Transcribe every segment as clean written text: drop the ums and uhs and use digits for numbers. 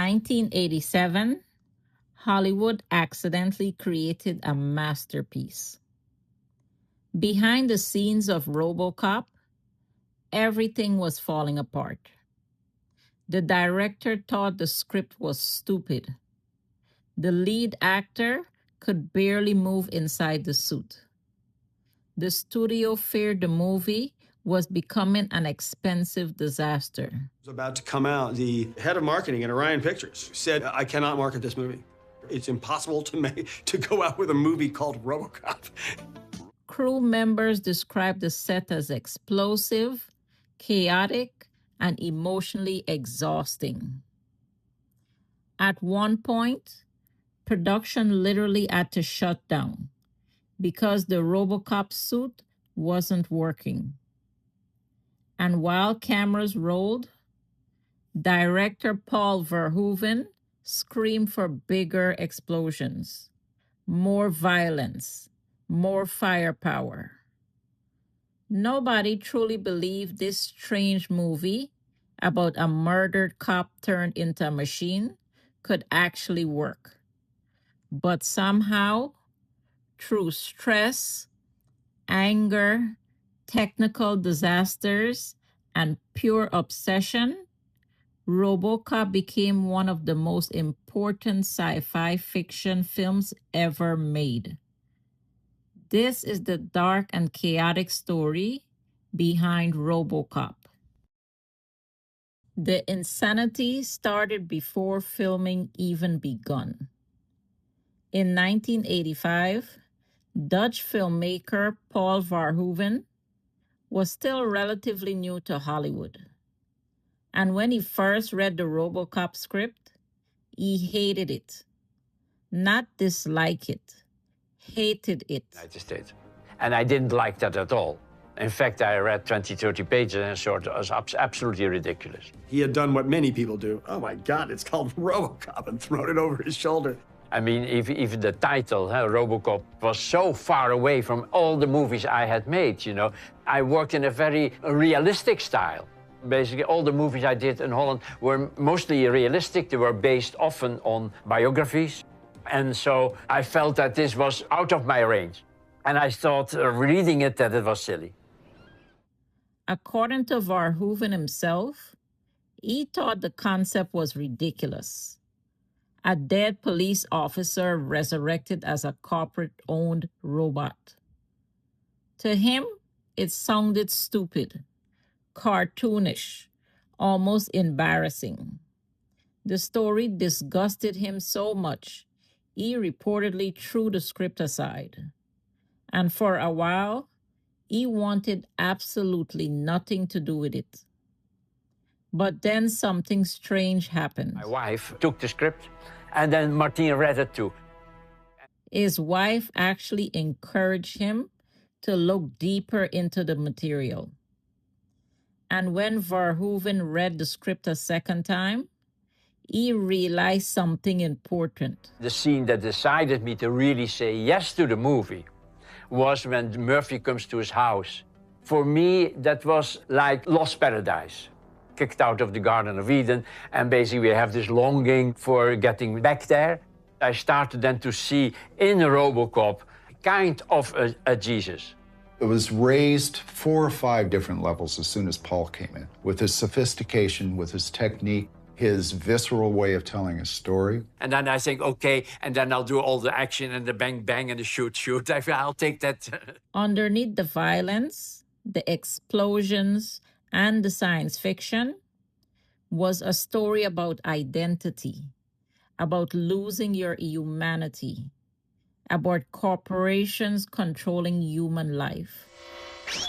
1987, Hollywood accidentally created a masterpiece. Behind the scenes of RoboCop, everything was falling apart. The director thought the script was stupid. The lead actor could barely move inside the suit. The studio feared the movie was becoming an expensive disaster. It was about to come out. The head of marketing at Orion Pictures said, I cannot market this movie. It's impossible to go out with a movie called RoboCop. Crew members described the set as explosive, chaotic, and emotionally exhausting. At one point, production literally had to shut down because the RoboCop suit wasn't working. And while cameras rolled, director Paul Verhoeven screamed for bigger explosions, more violence, more firepower. Nobody truly believed this strange movie about a murdered cop turned into a machine could actually work. But somehow, through stress, anger, technical disasters, and pure obsession, RoboCop became one of the most important sci-fi fiction films ever made. This is the dark and chaotic story behind RoboCop. The insanity started before filming even begun. In 1985, Dutch filmmaker Paul Verhoeven was still relatively new to Hollywood. And when he first read the RoboCop script, he hated it. Not dislike it, hated it. United States. And I didn't like that at all. In fact, I read 20, 30 pages and thought it was absolutely ridiculous. He had done what many people do. Oh my God, it's called RoboCop, and thrown it over his shoulder. I mean, even the title, RoboCop, was so far away from all the movies I had made, you know. I worked in a very realistic style. Basically, all the movies I did in Holland were mostly realistic. They were based often on biographies. And so I felt that this was out of my range. And I thought, reading it, that it was silly. According to Verhoeven himself, he thought the concept was ridiculous. A dead police officer resurrected as a corporate-owned robot. To him, it sounded stupid, cartoonish, almost embarrassing. The story disgusted him so much, he reportedly threw the script aside. And for a while, he wanted absolutely nothing to do with it. But then something strange happened. My wife took the script, and then Martin read it too. His wife actually encouraged him to look deeper into the material. And when Verhoeven read the script a second time, he realized something important. The scene that decided me to really say yes to the movie was when Murphy comes to his house. For me, that was like Lost Paradise, kicked out of the Garden of Eden, and basically we have this longing for getting back there. I started then to see in RoboCop kind of a Jesus. It was raised 4 or 5 different levels as soon as Paul came in, with his sophistication, with his technique, his visceral way of telling a story. And then I think, okay, and then I'll do all the action and the bang, bang, and the shoot, shoot. I'll take that. Underneath the violence, the explosions, and the science fiction was a story about identity, about losing your humanity, about corporations controlling human life.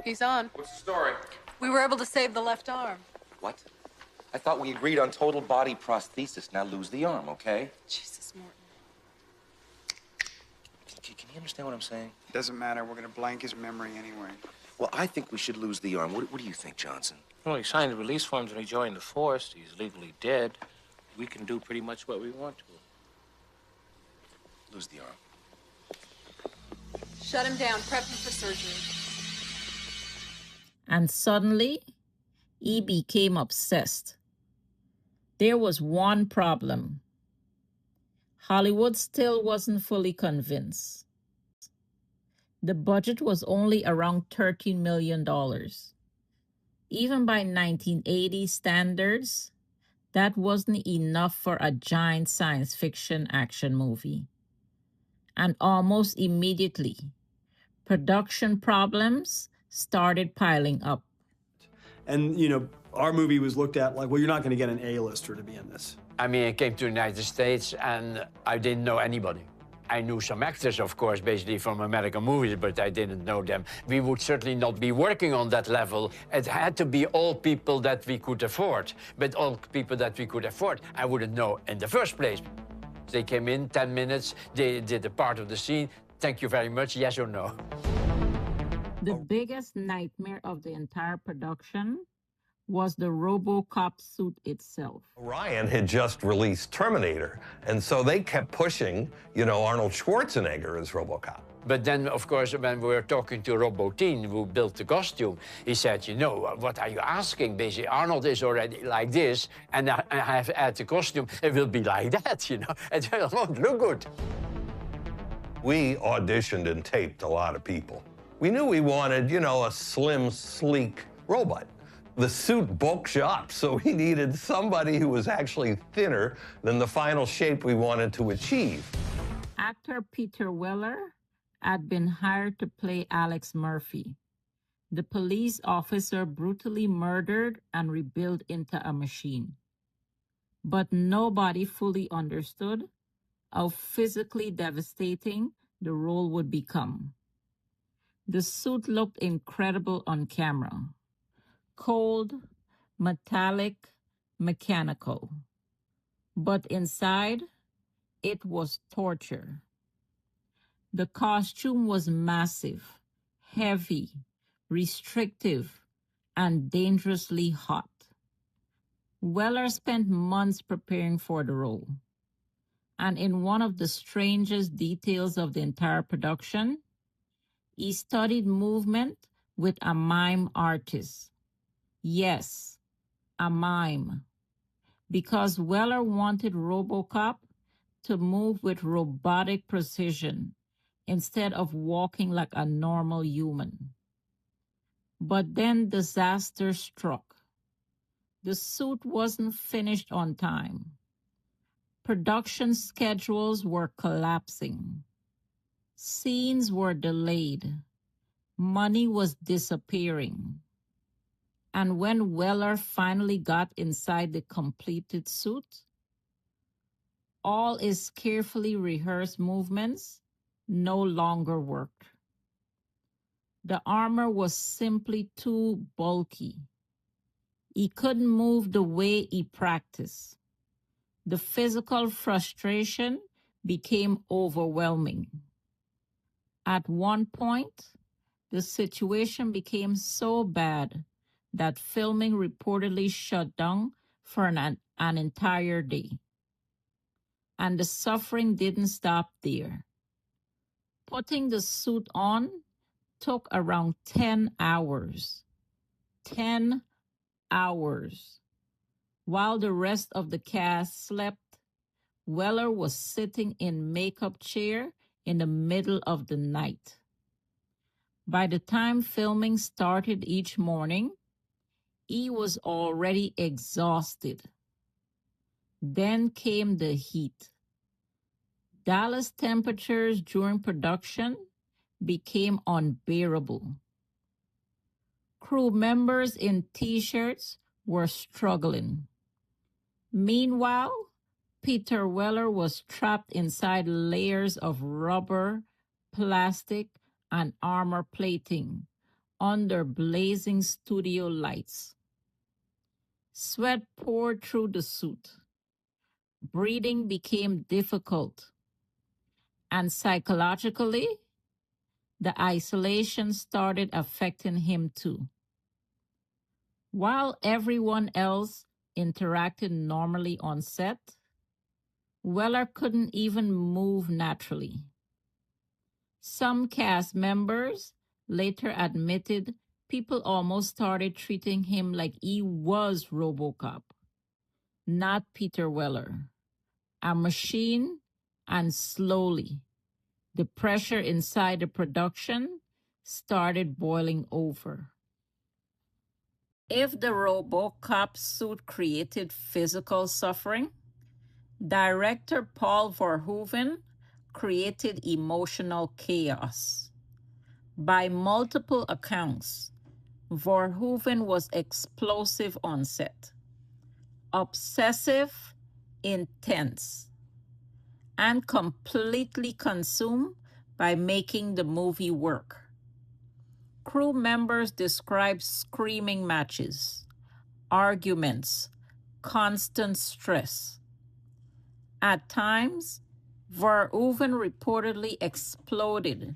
He's on. What's the story? We were able to save the left arm. What? I thought we agreed on total body prosthesis. Now lose the arm, okay? Jesus, Morton. Can you understand what I'm saying? Doesn't matter. We're going to blank his memory anyway. Well, I think we should lose the arm. What do you think, Johnson? Well, he signed the release forms when he joined the force. He's legally dead. We can do pretty much what we want to. Lose the arm. Shut him down. Prep him for surgery. And suddenly, he became obsessed. There was one problem. Hollywood still wasn't fully convinced. The budget was only around $13 million. Even by 1980 standards, that wasn't enough for a giant science fiction action movie. And almost immediately, production problems started piling up. And, you know, our movie was looked at like, well, you're not going to get an A-lister to be in this. I mean, I came to the United States and I didn't know anybody. I knew some actors, of course, basically from American movies, but I didn't know them. We would certainly not be working on that level. It had to be all people that we could afford. But all people that we could afford, I wouldn't know in the first place. They came in, 10 minutes, they did a part of the scene. Thank you very much, yes or no. The biggest nightmare of the entire production was the RoboCop suit itself. Ryan had just released Terminator, and so they kept pushing, you know, Arnold Schwarzenegger as RoboCop. But then, of course, when we were talking to Robotin, who built the costume, he said, you know, what are you asking? Basically, Arnold is already like this, and I have to add the costume, it will be like that, you know? It won't look good. We auditioned and taped a lot of people. We knew we wanted, you know, a slim, sleek robot. The suit bulks you up, so we needed somebody who was actually thinner than the final shape we wanted to achieve. Actor Peter Weller had been hired to play Alex Murphy, the police officer brutally murdered and rebuilt into a machine. But nobody fully understood how physically devastating the role would become. The suit looked incredible on camera. Cold, metallic, mechanical. But inside, it was torture. The costume was massive, heavy, restrictive, and dangerously hot. Weller spent months preparing for the role. And in one of the strangest details of the entire production, he studied movement with a mime artist. Yes, a mime. Because Weller wanted RoboCop to move with robotic precision instead of walking like a normal human. But then disaster struck. The suit wasn't finished on time. Production schedules were collapsing. Scenes were delayed. Money was disappearing. And when Weller finally got inside the completed suit, all his carefully rehearsed movements no longer worked. The armor was simply too bulky. He couldn't move the way he practiced. The physical frustration became overwhelming. At one point, the situation became so bad that filming reportedly shut down for an entire day. And the suffering didn't stop there. Putting the suit on took around 10 hours. 10 hours. While the rest of the cast slept, Weller was sitting in makeup chair in the middle of the night. By the time filming started each morning, he was already exhausted. Then came the heat. Dallas temperatures during production became unbearable. Crew members in T-shirts were struggling. Meanwhile, Peter Weller was trapped inside layers of rubber, plastic, and armor plating under blazing studio lights. Sweat poured through the suit. Breathing became difficult. And psychologically, the isolation started affecting him too. While everyone else interacted normally on set, Weller couldn't even move naturally. Some cast members later admitted people almost started treating him like he was RoboCop. not Peter Weller. A machine, and slowly, the pressure inside the production started boiling over. If the RoboCop suit created physical suffering, director Paul Verhoeven created emotional chaos. By multiple accounts, Verhoeven was explosive on set, obsessive, intense, and completely consumed by making the movie work. Crew members described screaming matches, arguments, constant stress. At times, Verhoeven reportedly exploded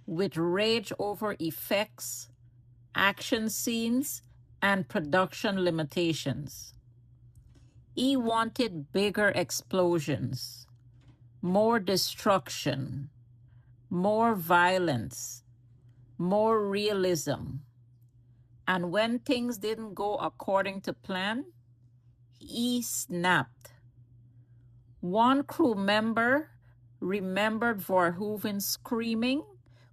with rage over effects, action scenes, and production limitations. He wanted bigger explosions, more destruction, more violence, more realism. And when things didn't go according to plan, he snapped. One crew member remembered Verhoeven screaming,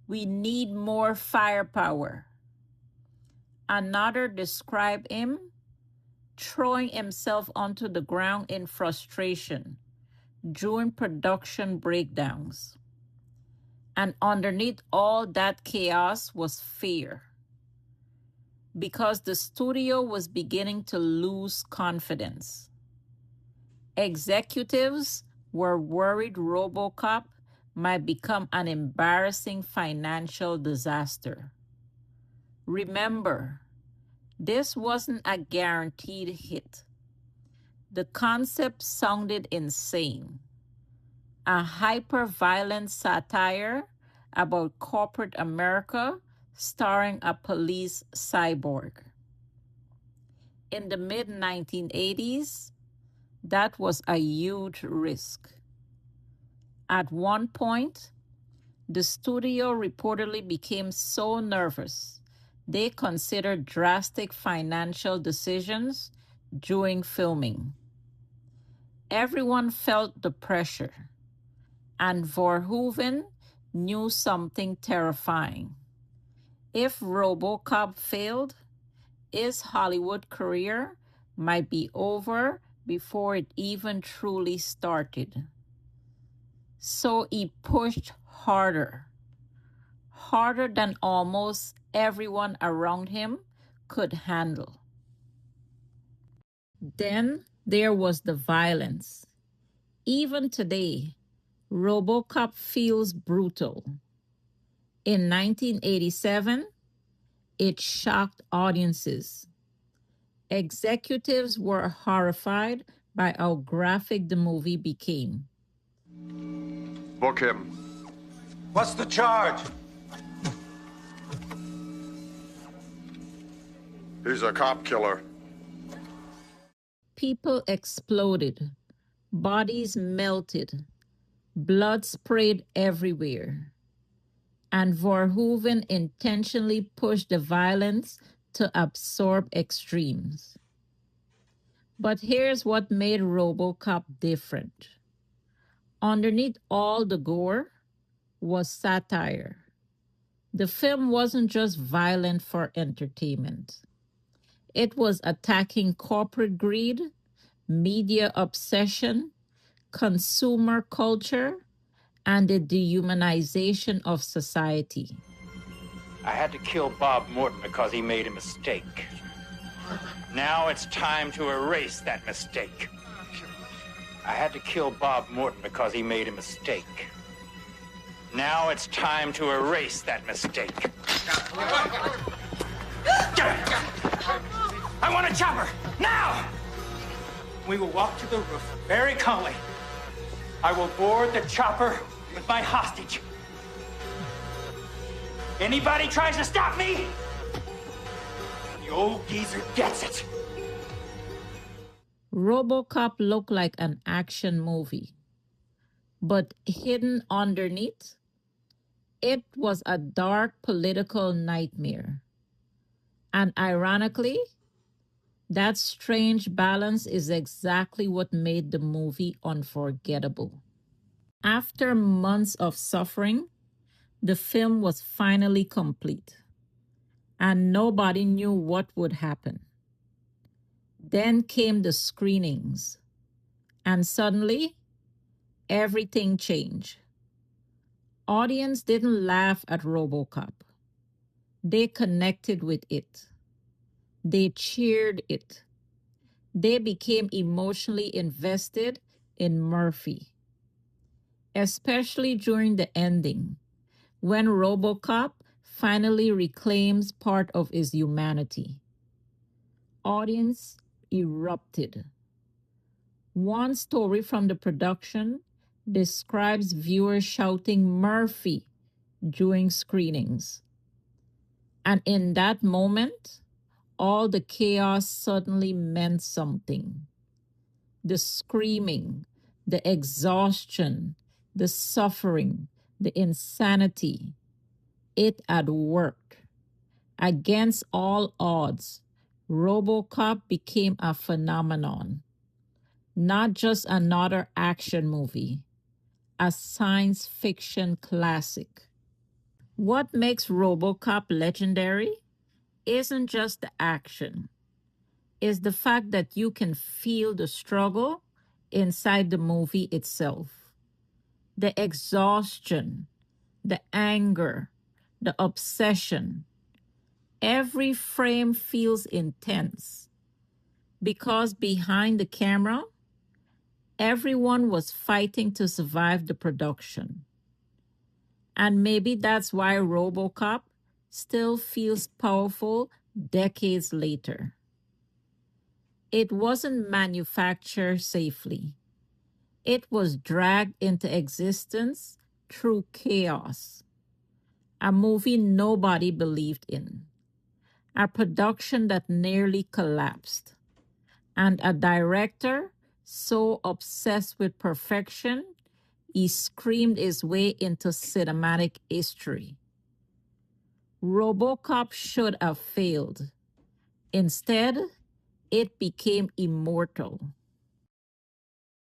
"We need more firepower." Another described him throwing himself onto the ground in frustration during production breakdowns. And underneath all that chaos was fear, because the studio was beginning to lose confidence. Executives were worried RoboCop might become an embarrassing financial disaster. Remember, this wasn't a guaranteed hit. The concept sounded insane. A hyper-violent satire about corporate America starring a police cyborg. In the mid-1980s, that was a huge risk. At one point, the studio reportedly became so nervous they considered drastic financial decisions during filming. Everyone felt the pressure, and Verhoeven knew something terrifying. If RoboCop failed, his Hollywood career might be over before it even truly started. So he pushed harder than almost everyone around him could handle. Then there was the violence. Even today, RoboCop feels brutal. In 1987, it shocked audiences. Executives were horrified by how graphic the movie became. Book him. What's the charge? He's a cop killer. People exploded, bodies melted, blood sprayed everywhere. And Verhoeven intentionally pushed the violence to absorb extremes. But here's what made RoboCop different. Underneath all the gore was satire. The film wasn't just violent for entertainment. It was attacking corporate greed, media obsession, consumer culture, and the dehumanization of society. I had to kill Bob Morton because he made a mistake. Now it's time to erase that mistake. I had to kill Bob Morton because he made a mistake. Now it's time to erase that mistake. I want a chopper, now! We will walk to the roof very calmly. I will board the chopper with my hostage. Anybody tries to stop me, the old geezer gets it. RoboCop looked like an action movie, but hidden underneath, it was a dark political nightmare. And ironically, That strange balance is exactly what made the movie unforgettable. After months of suffering, the film was finally complete, and nobody knew what would happen. Then came the screenings, and suddenly, everything changed. Audience didn't laugh at RoboCop. They connected with it. They cheered it. They became emotionally invested in Murphy, especially during the ending, when RoboCop finally reclaims part of his humanity. Audience erupted. One story from the production describes viewers shouting Murphy during screenings. And in that moment, all the chaos suddenly meant something. The screaming, the exhaustion, the suffering, the insanity, it had worked. Against all odds, RoboCop became a phenomenon, not just another action movie, a science fiction classic. What makes RoboCop legendary isn't just the action, it's the fact that you can feel the struggle inside the movie itself. The exhaustion, the anger, the obsession. Every frame feels intense because behind the camera, everyone was fighting to survive the production. And maybe that's why RoboCop still feels powerful decades later. It wasn't manufactured safely. It was dragged into existence through chaos. A movie nobody believed in. A production that nearly collapsed. And a director so obsessed with perfection, he screamed his way into cinematic history. RoboCop should have failed. Instead, it became immortal.